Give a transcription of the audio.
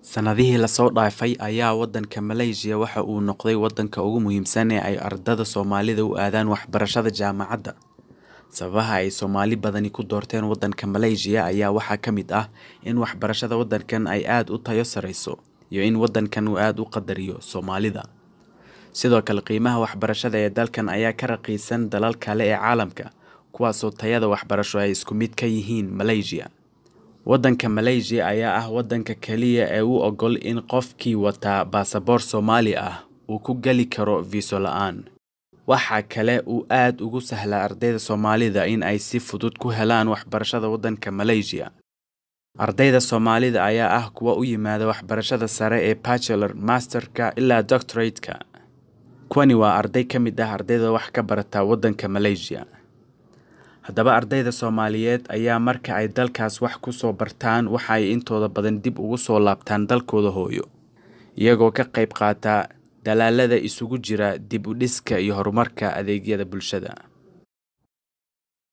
Sanadihii la soo dhaafay ayaa waddanka Malaysia waxa uu noqday waddanka ugu muhiimsan ee ay ardada Soomaalida u aadaan waxbarashada jaamacadda. Sababaha ay Soomaali badani ku doorteen waddanka Malaysia ayaa waxaa ka mid ah in waxbarashada waddankan ay aad u tayo sareyso iyo in waddankan uu aad u qadariyo Soomaalida. Sidoo kale qiimaha waxbarashada ee dalkan ayaa ka raqiisan dalal kale ee caalamka, kuwaasoo tayada waxbarasho ay isku mid ka yihiin Malaysia. Waddanka Malaysia ayaa ah waddanka kaliya ee u oggol in qofkii wata baasaboor Soomaali ah uu ku gali karo viiso la'aan. Waxa kale uu aad ugu sahlaa ardayda Soomaalida in ay si fudud ku helaan waxbarashada waddanka Malaysia. Ardayda Soomaalida ayaa ah kuwa u yimaada waxbarashada sare ee Bachelor, Masterka ilaa Doctorate-ka. Kuwani waa arday ka mid ah ardayda wax ka barata waddanka Malaysia. Haddaba ardayda Soomaaliyeed ayaa marka ay dalkaas wax ku soo bartaan waxa ay intooda badan dib ugu soo laabtaan dalkooda hooyo, iyagoo ka qayb qaata dadaallada isugu jira dib u dhiska iyo horumarka adeegyada bulshada.